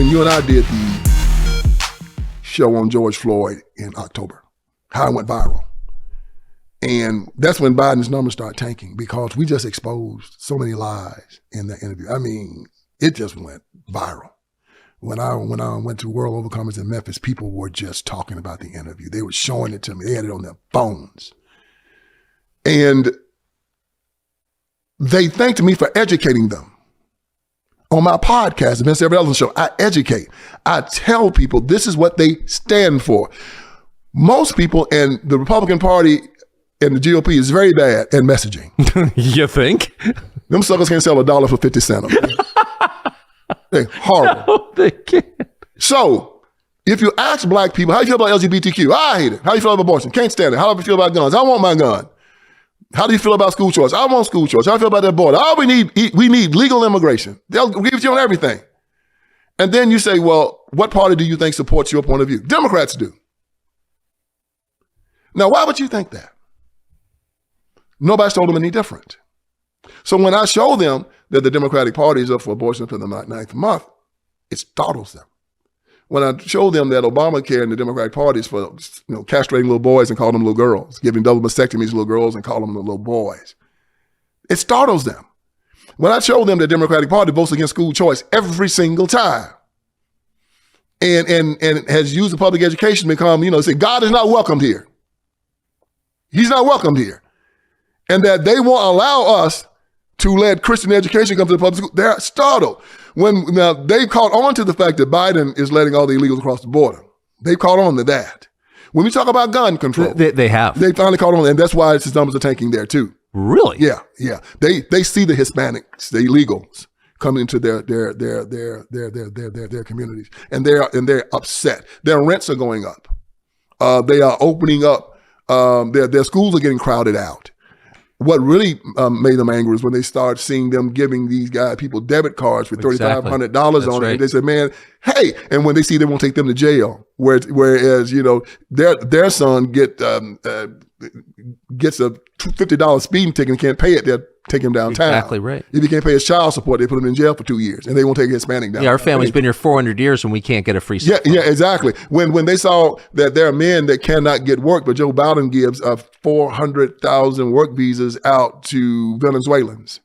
you and I did the show on George Floyd in October, how it went viral. And that's when Biden's numbers start tanking because we just exposed so many lies in that interview. I mean, it just went viral. When I went to World Overcomers in Memphis, people were just talking about the interview. They were showing it to me. They had it on their phones. And they thanked me for educating them. On my podcast, the VinceEverettEllison Show, I educate. I tell people this is what they stand for. Most people in the Republican Party and the GOP is very bad at messaging. You think? Them suckers can't sell $1 for 50 cents. They're horrible. No, they can't. So, if you ask black people, how do you feel about LGBTQ? I hate it. How do you feel about abortion? Can't stand it. How do you feel about guns? I want my gun. How do you feel about school choice? I want school choice. How do you feel about that border? We need legal immigration. They'll give it to you on everything. And then you say, well, what party do you think supports your point of view? Democrats do. Now, why would you think that? Nobody's told them any different. So when I show them that the Democratic Party is up for abortion for the 9th month, it startles them. When I show them that Obamacare and the Democratic Party is for castrating little boys and calling them little girls, giving double mastectomies to little girls and calling them little boys, it startles them. When I show them the Democratic Party votes against school choice every single time and has used the public education to become, say God is not welcomed here. He's not welcomed here. And that they won't allow us to let Christian education come to the public school, they're startled. Now they've caught on to the fact that Biden is letting all the illegals across the border. They've caught on to that. When we talk about gun control, they have. They finally caught on, and that's why his numbers are tanking there too. Really? Yeah. They see the Hispanics, the illegals, coming into their communities, and they're upset. Their rents are going up. They are opening up. Their schools are getting crowded out. What really made them angry is when they started seeing them giving these people debit cards with $3,500 on it. And they said, man, hey. And when they see they won't take them to jail, whereas their son gets a $50 speeding ticket and can't pay it, they'll take him downtown. Exactly right. If he can't pay his child support, they put him in jail for 2 years, and they won't take a Hispanic down. Yeah, our family's been here 400 years and we can't get a free cell phone. Yeah, exactly. When they saw that there are men that cannot get work, but Joe Biden gives 400,000 work visas out to Venezuelans.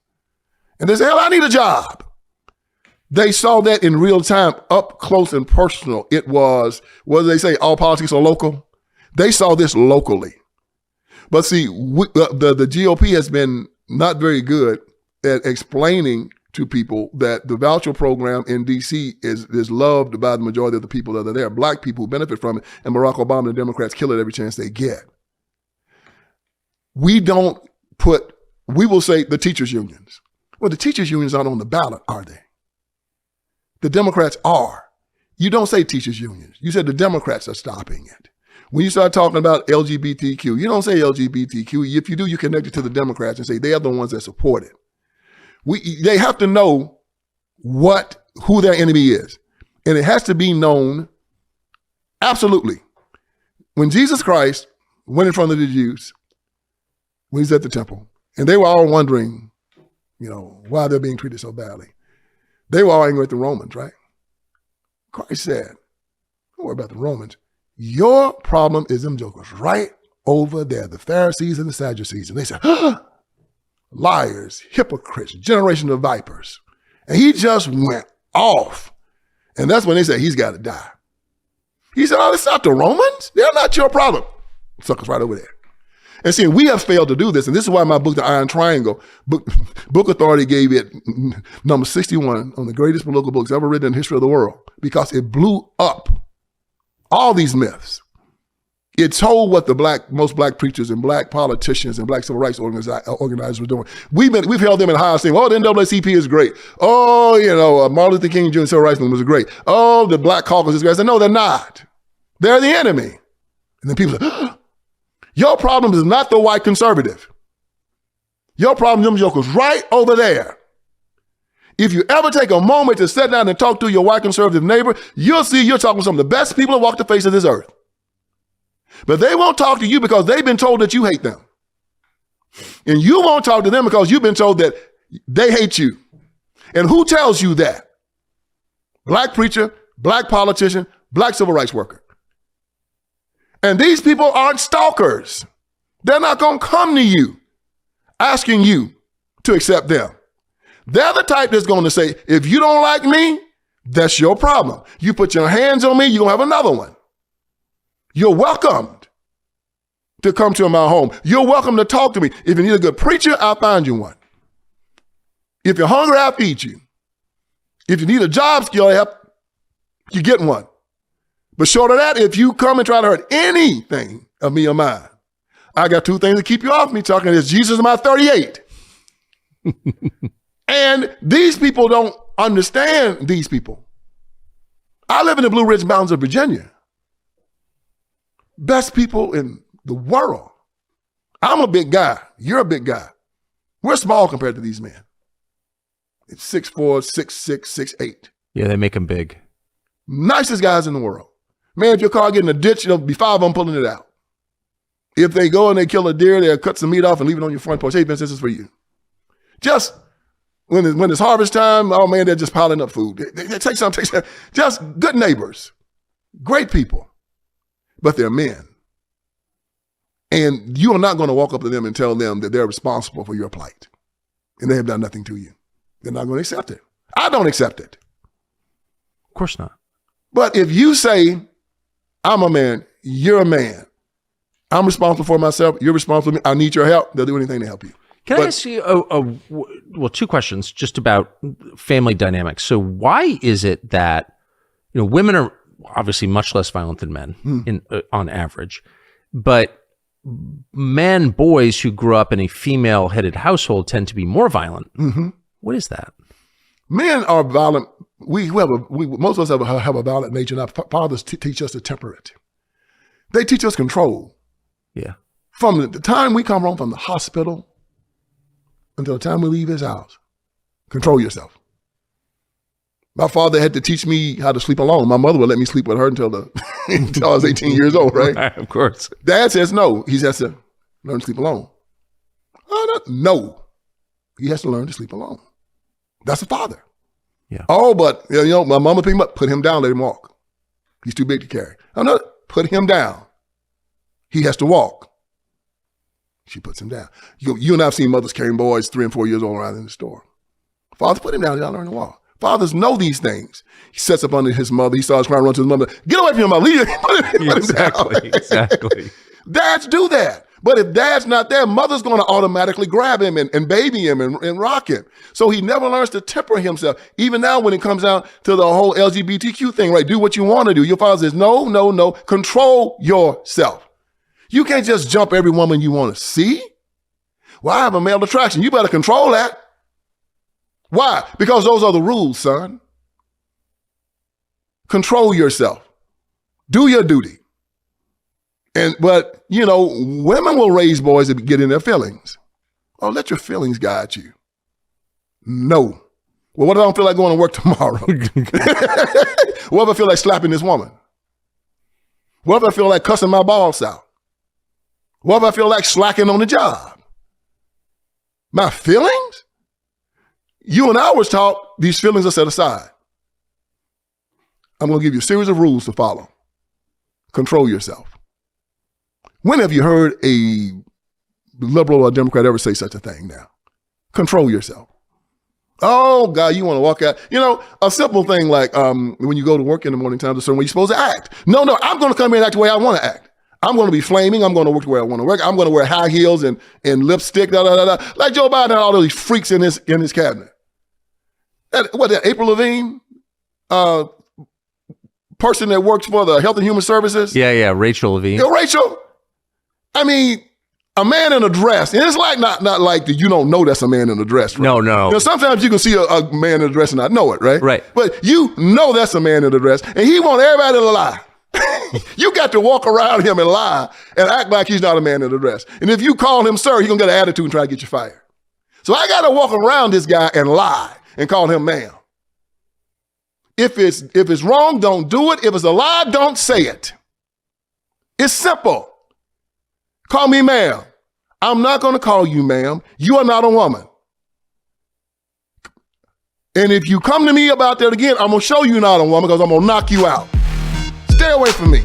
And they say, hell, I need a job. They saw that in real time, up close and personal. It was, what do they say, all politics are local? They saw this locally. But see, the GOP has been not very good at explaining to people that the voucher program in D.C. is loved by the majority of the people that are there. Black people benefit from it, and Barack Obama and the Democrats kill it every chance they get. We will say the teachers' unions. Well, the teachers' unions aren't on the ballot, are they? The Democrats are. You don't say teachers' unions. You said the Democrats are stopping it. When you start talking about LGBTQ, you don't say LGBTQ. If you do, you connect it to the Democrats and say they are the ones that support it. They have to know who their enemy is. And it has to be known absolutely. When Jesus Christ went in front of the Jews, when he's at the temple, and they were all wondering, why they're being treated so badly. They were all angry at the Romans, right? Christ said, don't worry about the Romans. Your problem is them jokers right over there, the Pharisees and the Sadducees. And they said, liars, hypocrites, generation of vipers. And he just went off. And that's when they said, he's got to die. He said, it's not the Romans. They're not your problem. Suckers right over there. And see, we have failed to do this. And this is why my book, The Iron Triangle, Book Authority gave it number 61 on the greatest political books ever written in the history of the world, because it blew up all these myths. It told what most black preachers and black politicians and black civil rights organizers were doing. We've held them in high esteem. Oh, the NAACP is great. Oh, Martin Luther King Jr. Civil Rights Movement was great. Oh, the Black Caucus is great. I said, no, they're not. They're the enemy. And then people say, your problem is not the white conservative. Your problem is them jokers right over there. If you ever take a moment to sit down and talk to your white conservative neighbor, you'll see you're talking to some of the best people that walk the face of this earth. But they won't talk to you because they've been told that you hate them. And you won't talk to them because you've been told that they hate you. And who tells you that? Black preacher, black politician, black civil rights worker. And these people aren't stalkers. They're not going to come to you asking you to accept them. They're the type that's going to say, if you don't like me, that's your problem. You put your hands on me, you're going to have another one. You're welcomed to come to my home. You're welcome to talk to me. If you need a good preacher, I'll find you one. If you're hungry, I'll feed you. If you need a job skill help, you get one. But short of that, if you come and try to hurt anything of me or mine, I got two things to keep you off me talking. It's Jesus and my 38. And these people don't understand these people. I live in the Blue Ridge Mountains of Virginia. Best people in the world. I'm a big guy. You're a big guy. We're small compared to these men. It's 6'4", 6'6", 6'8". Yeah, they make them big. Nicest guys in the world. Man, if your car get in a ditch, there'll be 5 of them pulling it out. If they go and they kill a deer, they'll cut some meat off and leave it on your front porch. Hey, Vince, this is for you. Just when it's harvest time, oh man, they're just piling up food. They take some. Just good neighbors. Great people. But they're men. And you are not going to walk up to them and tell them that they're responsible for your plight. And they have done nothing to you. They're not going to accept it. I don't accept it. Of course not. But if you say, I'm a man, you're a man, I'm responsible for myself, you're responsible for me, I need your help, they'll do anything to help you. Can I ask you, well, 2 questions just about family dynamics. So why is it that, women are obviously much less violent than men on average, but boys who grew up in a female-headed household tend to be more violent. Mm-hmm. What is that? Men are violent. Most of us have a violent nature, and our fathers teach us to temper it. They teach us control. Yeah. From the time we come home from the hospital until the time we leave his house, control yourself. My father had to teach me how to sleep alone. My mother would let me sleep with her until I was 18 years old, right? Of course. Dad says no. He has to learn to sleep alone. No. He has to learn to sleep alone. That's a father. Yeah. Oh, but my mama picked him up, put him down, let him walk. He's too big to carry. Put him down. He has to walk. She puts him down. You and I have seen mothers carrying boys 3 and 4 years old around in the store. Father, put him down. You gotta learn to walk. Fathers know these things. He sets up under his mother. He starts crying, run to his mother. Get away from your mother. Leave him. Exactly. Dads do that. But if dad's not there, mother's going to automatically grab him and baby him and rock him. So he never learns to temper himself. Even now when it comes out to the whole LGBTQ thing, right? Do what you want to do. Your father says, no. Control yourself. You can't just jump every woman you want to see. Well, I have a male attraction. You better control that. Why? Because those are the rules, son. Control yourself. Do your duty. But women will raise boys that get in their feelings. Oh, let your feelings guide you. No. Well, what if I don't feel like going to work tomorrow? What if I feel like slapping this woman? What if I feel like cussing my boss out? What if I feel like slacking on the job? My feelings? You and I was taught these feelings are set aside. I'm going to give you a series of rules to follow. Control yourself. When have you heard a liberal or a Democrat ever say such a thing now? Control yourself. Oh, God, you want to walk out. A simple thing like when you go to work in the morning time, there's a certain way you're supposed to act. No, I'm going to come here and act the way I want to act. I'm going to be flaming. I'm going to work the way I want to work. I'm going to wear high heels and lipstick, like Joe Biden and all these freaks in his cabinet. That April Levine person that works for the Health and Human Services? Yeah, Rachel Levine. Rachel. I mean, a man in a dress, and it's like not like that you don't know that's a man in a dress, right? No. Sometimes you can see a man in a dress and not know it, right? Right. But you know that's a man in a dress, and he wants everybody to lie. You got to walk around him and lie and act like he's not a man in a dress. And if you call him sir, he's going to get an attitude and try to get you fired. So I got to walk around this guy and lie and call him ma'am. If it's wrong, don't do it. If it's a lie, don't say it. It's simple. Call me ma'am. I'm not going to call you ma'am. You are not a woman. And if you come to me about that again, I'm going to show you not a woman because I'm going to knock you out. Stay away from me.